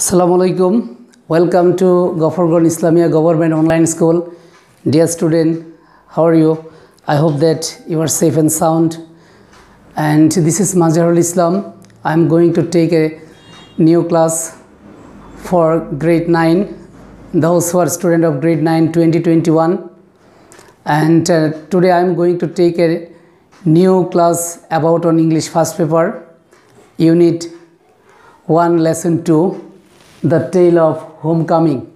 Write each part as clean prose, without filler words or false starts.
Assalamualaikum. Welcome to Ghafarganj Islamia Government Online School. Dear student, how are you? I hope that you are safe and sound. And this is Mazharul Islam. I am going to take a new class for grade 9, those who are student of grade 9 2021. And today I am going to take a new class about on English first paper, Unit 1, Lesson 2. The Tale of Homecoming.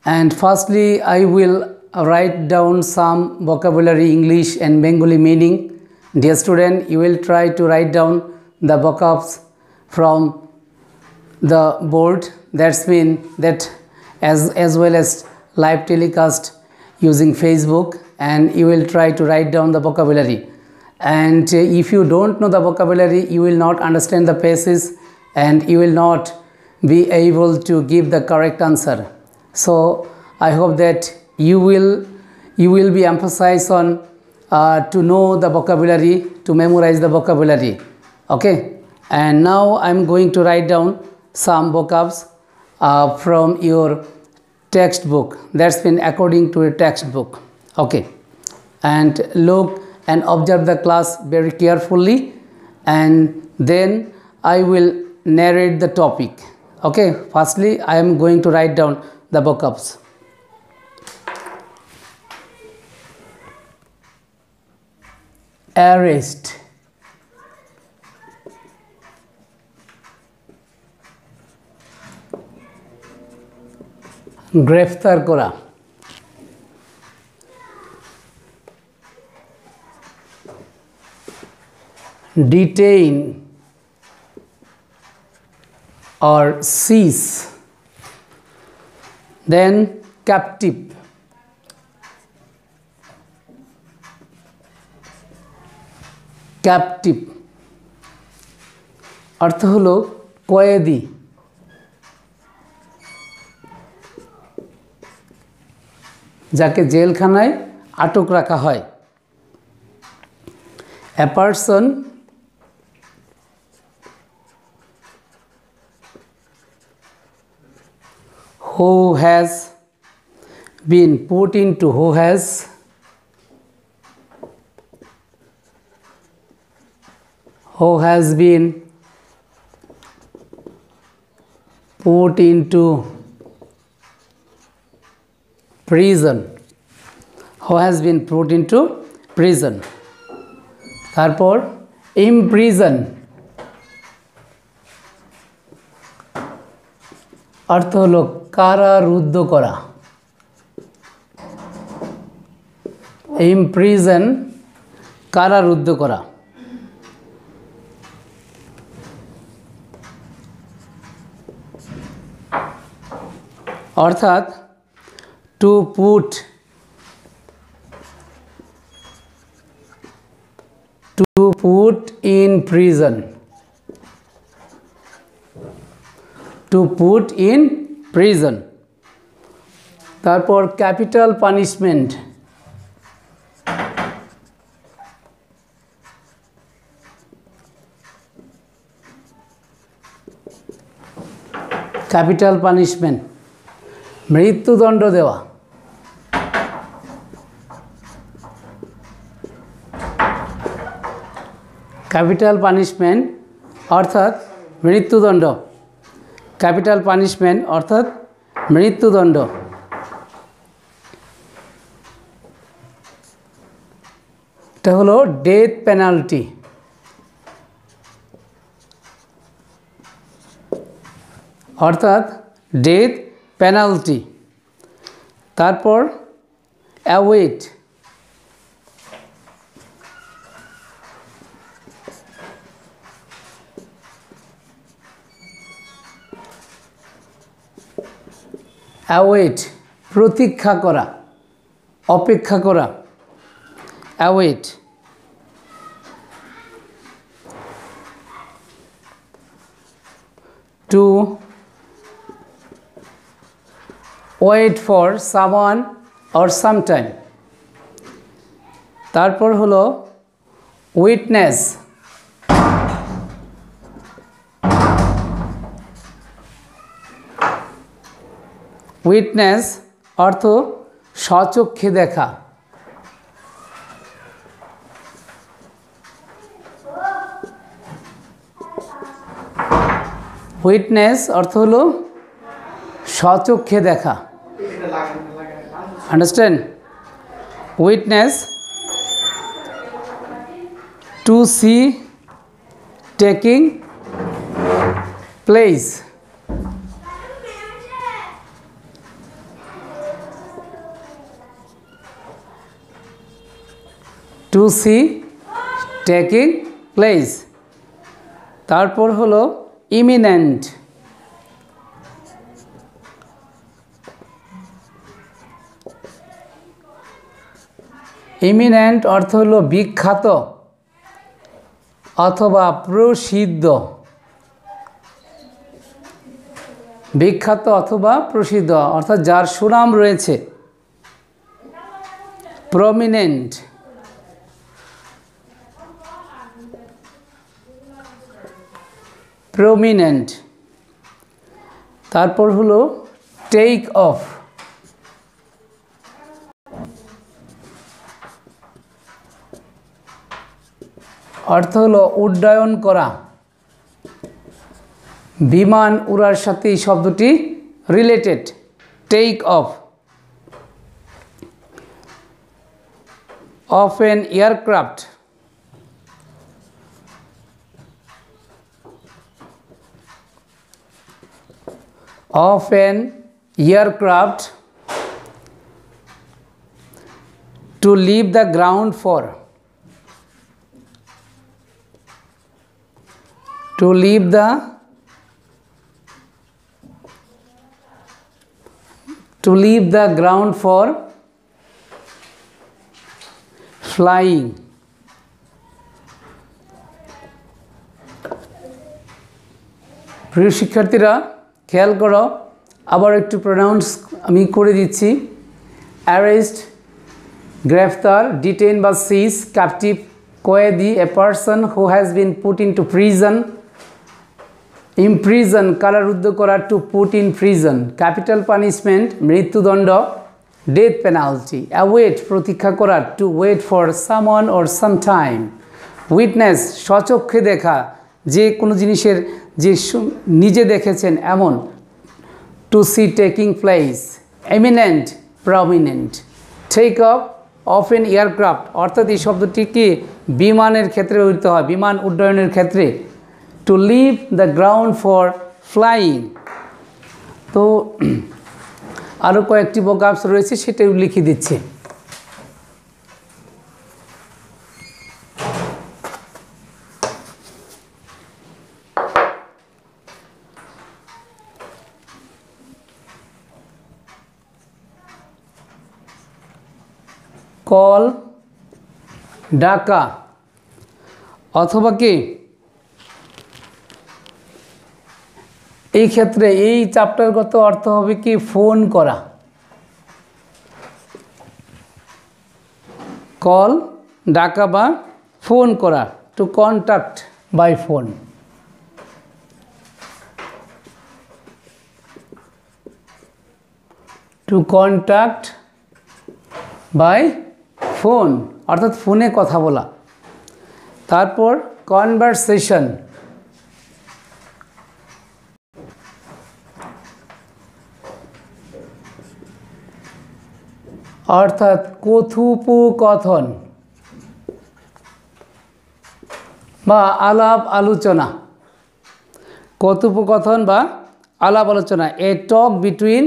And firstly, I will write down some vocabulary English and Bengali meaning. Dear student, you will try to write down the vocabs from the board. That's mean that as well as live telecast using Facebook, and you will try to write down the vocabulary. And if you don't know the vocabulary, you will not understand the passage and you will not be able to give the correct answer. So I hope that you will be emphasized on to know the vocabulary, to memorize the vocabulary. Okay, and now I'm going to write down some vocabs from your textbook. That's been according to a textbook. Okay, and look and observe the class very carefully, and then I will narrate the topic. Okay, firstly I am going to write down the vocabs. Arrest, গ্রেফতার করা, detain or seize, then captive, captive earth hello कयेदी, जाके जेलखानाय आटक रखा है. A person who has been put into, who has been put into prison, who has been put into prison. তারপর imprison अर्थ hello कारारुद्ध करा. imprison कारारुद्ध करा. अर्थात to put in prison, to put in prison. তারপর capital punishment, capital punishment মৃত্যুদণ্ড দেওয়া. capital punishment অর্থাৎ মৃত্যুদণ্ড, capital punishment অর্থাৎ মৃত্যুদণ্ড. এটা হলো death penalty. অর্থাৎ death penalty. তারপর await, await প্রতীক্ষা করা, অপেক্ষা করা. await. to wait for someone or sometime. তারপর হলো witness, উইটনেস অর্থ স্বচক্ষে দেখা। উইটনেস অর্থ হলো স্বচক্ষে দেখা। Understand? Witness to see taking place. To see taking place. তারপর হলো ইমিনেন্ট। ইমিনেন্ট অর্থ হলো বিখ্যাত অথবা প্রসিদ্ধ। বিখ্যাত অথবা প্রসিদ্ধ অর্থাৎ যার সুনাম রয়েছে। Prominent prominent. তারপর হলো টেক অফ। অর্থ হলো উড্ডয়ন করা। বিমান উড়ার সাথে এই শব্দটি related. Take off of an aircraft. Of an aircraft to leave the ground for. To leave the ground for flying. প্রিয় শিক্ষার্থীরা খেয়াল করো, আবার একটু প্রোনাউন্স আমি করে দিচ্ছি। অ্যারেস্ট গ্রেফতার, ডিটেইন বা সিজ, ক্যাপটিভ কয়েদি, a person who has been put into prison. Imprison কারারুদ্ধ করা, to put in prison. Capital punishment মৃত্যুদণ্ড। ডেথ পেনাল্টি অ্যাওয়েট প্রতীক্ষা করা, to wait for someone or some time. Witness স্বচক্ষে দেখা, যে কোনো জিনিসের যে নিজে দেখেছেন এমন। To see taking place. Eminent prominent. Take off of an aircraft অর্থাৎ এই শব্দটি কি বিমানের ক্ষেত্রে ব্যবহৃত হয়, বিমান উড্ডয়নের ক্ষেত্রে। To leave the ground for flying. তো আরও কয়েকটি ভোকাবস রয়েছে, সেটাও লিখে দিচ্ছে। কল ডাকা অথবা কি এই ক্ষেত্রে এই চ্যাপ্টারগত অর্থ হবে কি ফোন করা। কল ডাকা বা ফোন করা, to contact by phone. To contact by phone অর্থাৎ ফোনে কথা বলা। তারপর কনভারসেশন অর্থাৎ কথোপকথন বা আলাপ আলোচনা। কথোপকথন বা আলাপ আলোচনা, এ টক between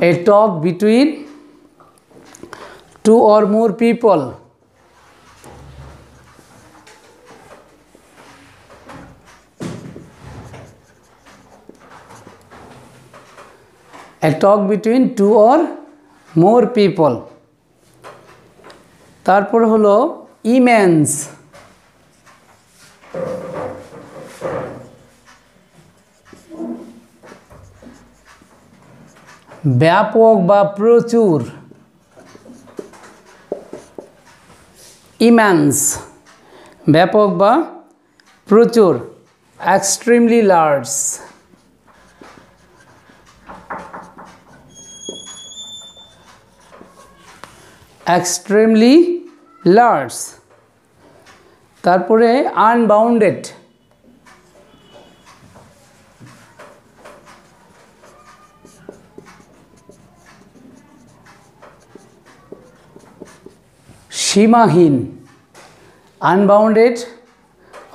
a talk between two or more people. A talk between two or more people. তারপর হলো ইমেন্স। ব্যাপক বা প্রচুর। ইমেন্স ব্যাপক বা প্রচুর, extremely large, extremely large, তারপরে unbounded, সীমাহীন, unbounded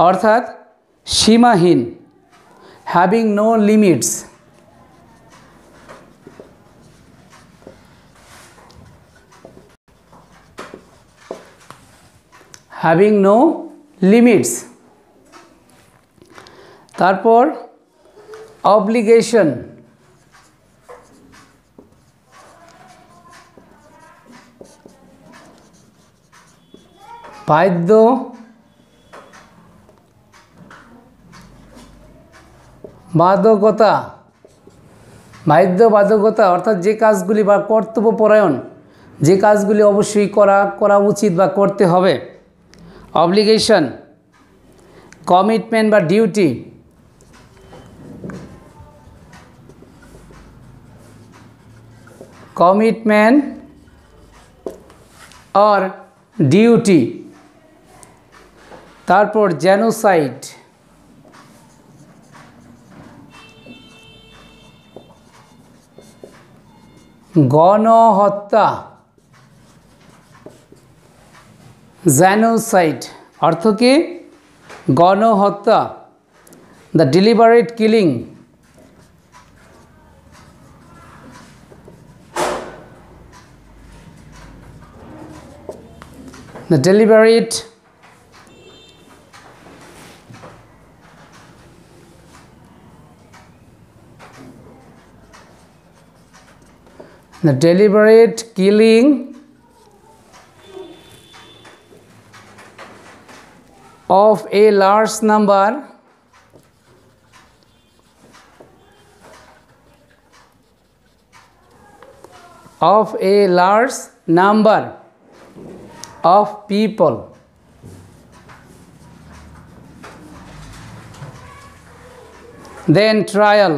অর্থাৎ সীমাহীন, having no limits, having no limits, তারপর obligation, বাধ্য, বাধ্যকতা, বাধ্যকতা অর্থাৎ যে কাজগুলি বা কর্তব্যপরায়ণ, যে কাজগুলি অবশ্যই করা উচিত বা করতে হবে, অব্লিগেশন, কমিটমেন্ট বা ডিউটি, কমিটমেন্ট অর ডিউটি, তারপর জেনোসাইড, গণহত্যা, জেনোসাইড অর্থ কি? গণহত্যা, the deliberate killing, the deliberate killing of a large number of people, then trial,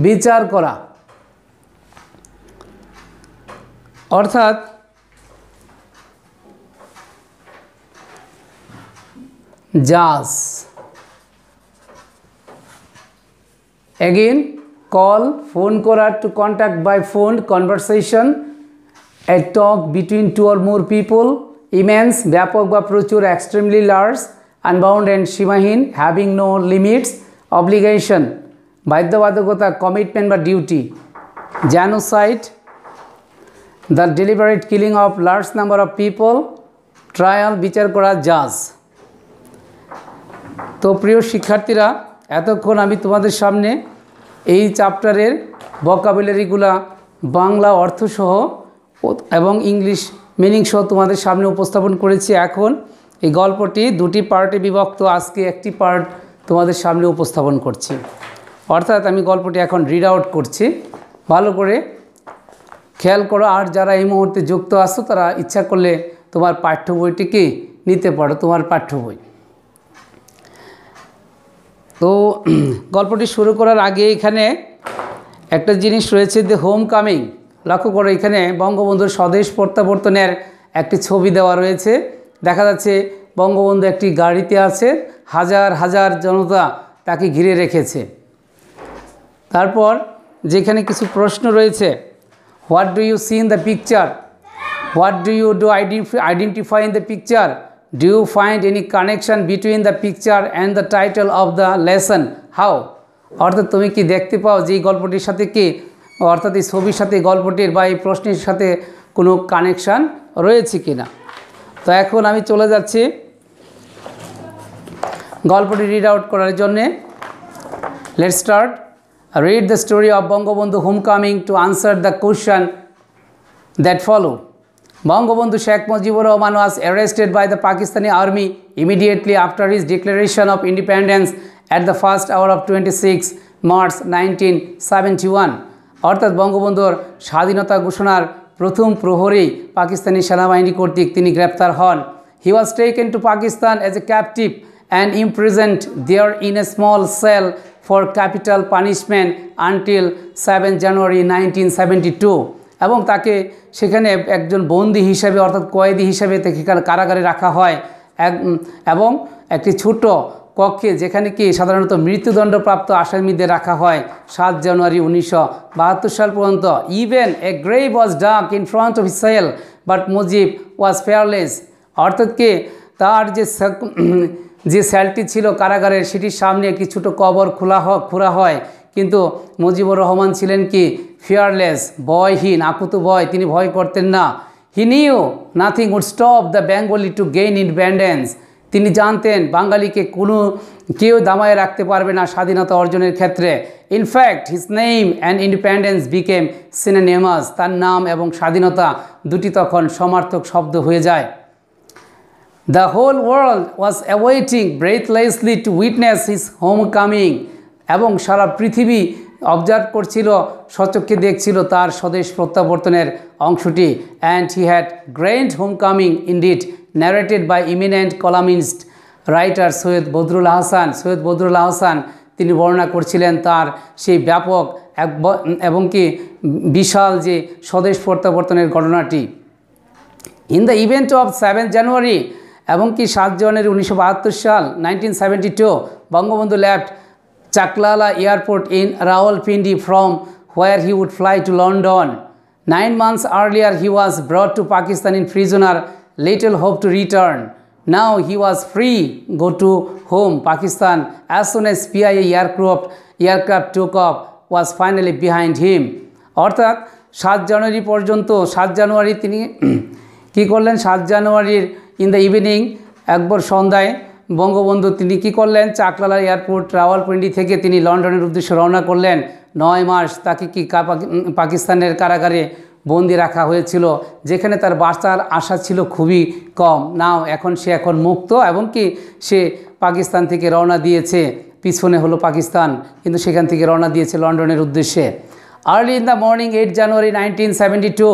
বিচার করা, অর্থাৎ জাজ। Again, call, phone করা, to contact by phone, conversation, a talk between two or more people, immense, ব্যাপক বা প্রচুর, extremely large, unbound and সীমাহীন, having no limits, obligation, বাধ্যবাধকতা, commitment বা duty, genocide, the deliberate killing of large number of people, trial, বিচার করা, judge। তো প্রিয় শিক্ষার্থীরা, এতক্ষণ আমি তোমাদের সামনে এই চ্যাপ্টারের ভোকাবুলারিগুলা বাংলা অর্থসহ এবং ইংলিশ মিনিং সহ তোমাদের সামনে উপস্থাপন করেছি। এখন এই গল্পটি দুটি পার্টে বিভক্ত, আজকে একটি পার্ট তোমাদের সামনে উপস্থাপন করছি, অর্থাৎ আমি গল্পটি এখন রিড আউট করছি, ভালো করে খেয়াল করো। আর যারা এই মুহূর্তে যুক্ত আছো তারা ইচ্ছা করলে তোমার পাঠ্য বইটিকে নিতে পারো, তোমার পাঠ্য বই। তো গল্পটি শুরু করার আগে এখানে একটা জিনিস রয়েছে, দ্য হোম কামিং। লক্ষ্য করো, এখানে বঙ্গবন্ধুর স্বদেশ প্রত্যাবর্তনের একটি ছবি দেওয়া রয়েছে। দেখা যাচ্ছে বঙ্গবন্ধু একটি গাড়িতে আছে, হাজার হাজার জনতা তাকে ঘিরে রেখেছে। তারপর যেখানে কিছু প্রশ্ন রয়েছে, what do you see in the picture, what do you identify in the picture, do you find any connection between the picture and the title of the lesson, how, অর্থাৎ তুমি কি দেখতে পাও যে এই গল্পটির সাথে কি, অর্থাৎ এই ছবির সাথে গল্পটির বা এই প্রশ্নের সাথে কোনো কানেকশান রয়েছে কিনা। তো এখন আমি চলে যাচ্ছি গল্পটি রিড আউট করার জন্যে। Let's start. Read the story of Bangabandhu homecoming to answer the question that follow. Bangabandhu Sheikh Mujibur Rahman was arrested by the Pakistani army immediately after his declaration of independence at the first hour of 26 March 1971. অর্থাৎ বঙ্গবন্ধুর স্বাধীনতা ঘোষণার প্রথম প্রহরেই পাকিস্তানি সেনাবাহিনী কর্তৃক তিনি গ্রেপ্তার হন। He was taken to Pakistan as a captive and imprisoned there in a small cell for capital punishment until 7 January 1972 এবং তাকে সেখানে একজন বন্দী হিসেবে অর্থাৎ কয়েদি হিসেবে তাকে কারাগারে রাখা হয় এবং একটি ছোট কক্ষে যেখানে কি সাধারণত মৃত্যুদণ্ডপ্রাপ্ত আসামিদের রাখা হয় 7 জানুয়ারি 1972 সাল পর্যন্ত। Even a grave was dug in front of his cell but Mujib was fearless, অর্থাৎ কি তার যে সেলটি ছিল কারাগারের সেটির সামনে একটি ছোটো কবর খোলা হয়, কিন্তু মুজিবুর রহমান ছিলেন কি ফিয়ারলেস, ভয়হীন, আকুত ভয়, তিনি ভয় করতেন না। He knew nothing would stop the Bengali to gain independence, তিনি জানতেন বাঙালিকে কেউ দামায় রাখতে পারবে না স্বাধীনতা অর্জনের ক্ষেত্রে। In fact his name and independence became synonymous, তার নাম এবং স্বাধীনতা দুটি তখন সমার্থক শব্দ হয়ে যায়। The whole world was awaiting breathlessly to witness his homecoming, এবং সারা পৃথিবী অবজার্ভ করছিল, সচক্ষে দেখছিল তার স্বদেশ প্রত্যাবর্তনের অংশটি। And he had grand homecoming indeed, narrated by eminent columnist writer Syed Badrul Ahsan তিনি বর্ণনা করছিলেন তার সেই ব্যাপক এবং কি বিশাল যে স্বদেশ প্রত্যাবর্তনের ঘটনাটি। ইন দ্য ইভেন্ট অফ 7 জানুয়ারি এবং কি 7 জানুয়ারি 1972 সাল 1972 Bangabandhu left Chaklala airport in Rawalpindi from where he would fly to London. 9 months earlier he was brought to Pakistan in prisoner, little hope to return. Now he was free, go to home Pakistan as soon as PIA aircraft took off was finally behind him. অর্থাৎ 7 জানুয়ারি পর্যন্ত 7 জানুয়ারি তিনি কি করলেন, 7 জানুয়ারির in the evening একবার সন্ধ্যায় বঙ্গবন্ধু তিনি কি করলেন, চাকলালা এয়ারপোর্ট রাওয়ালপিন্ডি থেকে তিনি লন্ডনের উদ্দেশ্যে রওনা করলেন। 9 মাস তাকে কি পাকিস্তানের কারাগারে বন্দি রাখা হয়েছিল, যেখানে তার বাঁচার আশা ছিল খুবই কম। নাও সে এখন মুক্ত এবং কি সে পাকিস্তান থেকে রওনা দিয়েছে, পিছনে হলো পাকিস্তান, কিন্তু সেখান থেকে রওনা দিয়েছে লন্ডনের উদ্দেশ্যে। Early in the morning 8 January 1972,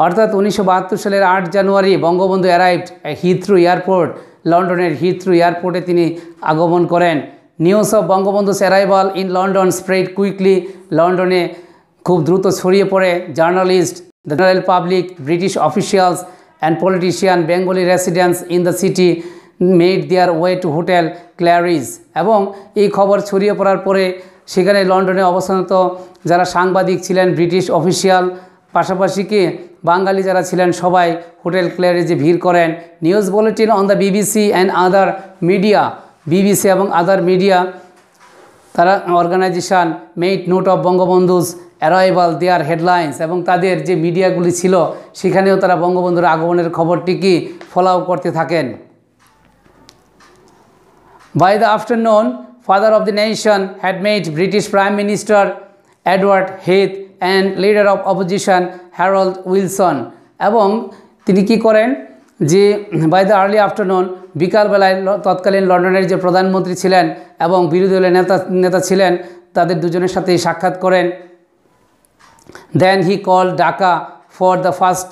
অর্থাৎ 1972 সালের 8 জানুয়ারি বঙ্গবন্ধু অ্যারাইভড হিথ্রো এয়ারপোর্ট, লন্ডনের হিথ্রো এয়ারপোর্টে তিনি আগমন করেন। News of Bangabandhu's arrival in London spread quickly, লন্ডনে খুব দ্রুত ছড়িয়ে পড়ে। Journalist, the general public, British officials and politician, Bengali residents in the city made their way to hotel Claridge, এবং এই খবর ছড়িয়ে পড়ার পরে সেখানে লন্ডনে অবস্থানত যারা সাংবাদিক ছিলেন, ব্রিটিশ অফিসিয়াল, পাশাপাশি কি বাঙালি যারা ছিলেন সবাই হোটেল ক্ল্যারিজে ভিড় করেন। News bulletin on the BBC and other media, BBC এবং আদার মিডিয়া তারা organisation made note of Bangabandhu's arrival their headlines, এবং তাদের যে মিডিয়াগুলি ছিল সেখানেও তারা বঙ্গবন্ধুর আগমনের খবরটি কি ফলো করতে থাকেন। By the afternoon father of the nation had made British prime minister Edward Heath and leader of opposition Harold Wilson, এবং তিনি কি করেন যে বাই দ্য আর্লি আফটারনুন, বিকালবেলায় তৎকালীন লন্ডনের যে প্রধানমন্ত্রী ছিলেন এবং বিরোধী দলের নেতা ছিলেন তাদের দুজনের সাথে সাক্ষাৎ করেন। Then he call Dhaka for the first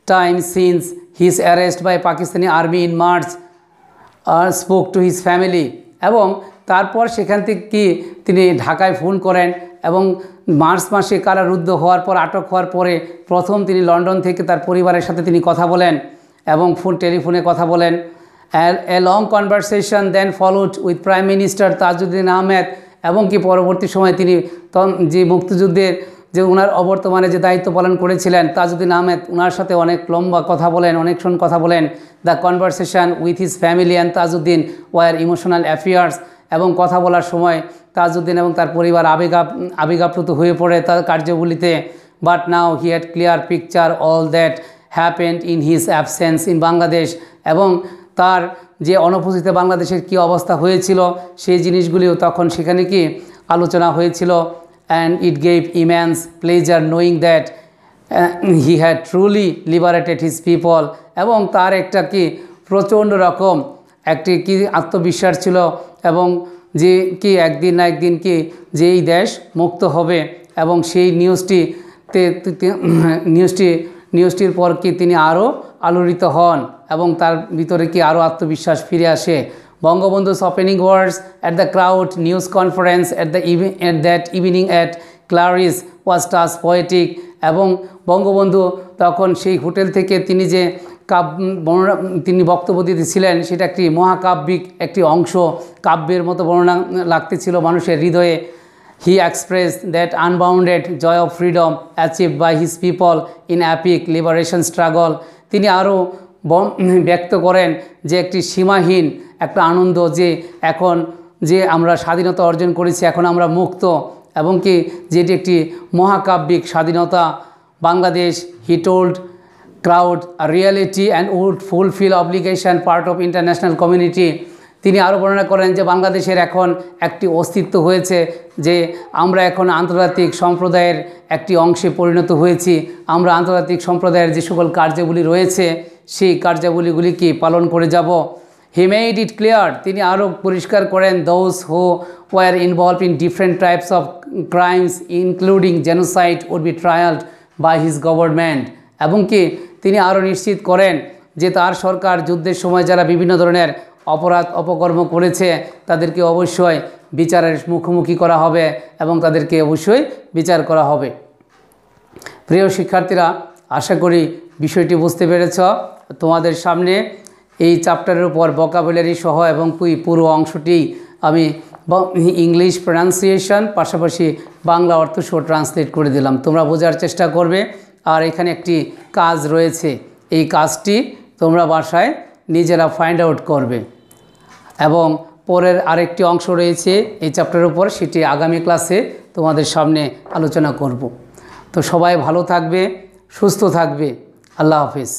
time since his arrest by Pakistani army in March, spoke to his family, এবং তারপর সেখান থেকে কি তিনি ঢাকায় ফোন করেন এবং মার্চ মাসে কারারুদ্ধ হওয়ার পর, আটক হওয়ার পরে প্রথম তিনি লন্ডন থেকে তার পরিবারের সাথে তিনি কথা বলেন এবং টেলিফোনে কথা বলেন। A long conversation then followed with prime minister Tajuddin Ahmed, এবং কি পরবর্তী সময় তিনি যে মুক্তিযুদ্ধের যে ওনার অবর্তমানে যে দায়িত্ব পালন করেছিলেন তাজউদ্দিন আহমেদ, ওনার সাথে অনেক লম্বা কথা বলেন, অনেকক্ষণ কথা বলেন। The conversation with his family and Tajuddin were emotional affairs, এবং কথা বলার সময় তাজউদ্দিন এবং তার পরিবার আবেগাপ্লুত হয়ে পড়ে তার কার্যগুলিতে। But now he had clear picture all that happened in his absence in Bangladesh, এবং তার যে অনুপস্থিত বাংলাদেশের কি অবস্থা হয়েছিল সেই জিনিসগুলিও তখন সেখানে কি আলোচনা হয়েছিল। And it gave immense pleasure knowing that he had truly liberated his people, এবং তার একটা কি প্রচণ্ড রকম একটি কি আত্মবিশ্বাস ছিল, এবং যে কি একদিন না একদিন কি যে এই দেশ মুক্ত হবে এবং সেই নিউজটির পর কি তিনি আরও আলোড়িত হন এবং তার ভিতরে কি আরও আত্মবিশ্বাস ফিরে আসে। বঙ্গবন্ধু's opening words at the crowd news conference at that evening at Clarice was touched poetic এবং বঙ্গবন্ধু তখন সেই হোটেল থেকে তিনি যে তিনি বক্তব্য দিতেছিলেন সেটা একটি মহাকাব্যিক একটি অংশ, কাব্যের মতো বর্ণনা লাগতেছিল মানুষের হৃদয়ে। He expressed that unbounded joy of freedom achieved by his people in epic liberation struggle. তিনি আরও ব্যক্ত করেন যে একটি সীমাহীন একটা আনন্দ, যে এখন যে আমরা স্বাধীনতা অর্জন করেছি, এখন আমরা মুক্ত, এবং কি যেটি একটি মহাকাব্যিক স্বাধীনতা। Bangladesh, he told crowd a reality and would fulfill obligation part of international community. তিনি আরও বর্ণনা করেন যে বাংলাদেশের এখন একটি অস্তিত্ব হয়েছে, যে আমরা এখন আন্তর্জাতিক সম্প্রদায়ের একটি অংশে পরিণত হয়েছি। আমরা আন্তর্জাতিক সম্প্রদায়ের যে সকল কার্যাবলী রয়েছে সেই কার্যাবলীগুলিকে পালন করে যাব। He made it clear, তিনি আরও পরিষ্কার করেন, those who were involved in different types of crimes including genocide would be trialed by his government. এবং কি তিনি আরও নিশ্চিত করেন যে তার সরকার যুদ্ধের সময় যারা বিভিন্ন ধরনের অপরাধ অপকর্ম করেছে তাদেরকে অবশ্যই বিচারের মুখোমুখি করা হবে এবং তাদেরকে অবশ্যই বিচার করা হবে। প্রিয় শিক্ষার্থীরা, আশা করি বিষয়টি বুঝতে পেরেছ। তোমাদের সামনে এই চ্যাপ্টারের উপর ভোকাবুলারি সহ এবং পুরো অংশটি আমি ইংলিশ প্রনাউন্সিয়েশন পাশাপাশি বাংলা অর্থ সহ ট্রান্সলেট করে দিলাম। তোমরা বোঝার চেষ্টা করবে। আর এখানে একটি কাজ রয়েছে, এই কাজটি তোমরা বাসায় নিজেরা ফাইন্ড আউট করবে। এবং পরের আরেকটি অংশ রয়েছে এই চ্যাপ্টারের উপর, সেটি আগামী ক্লাসে তোমাদের সামনে আলোচনা করব। তো সবাই ভালো থাকবে, সুস্থ থাকবে। আল্লাহ হাফিজ।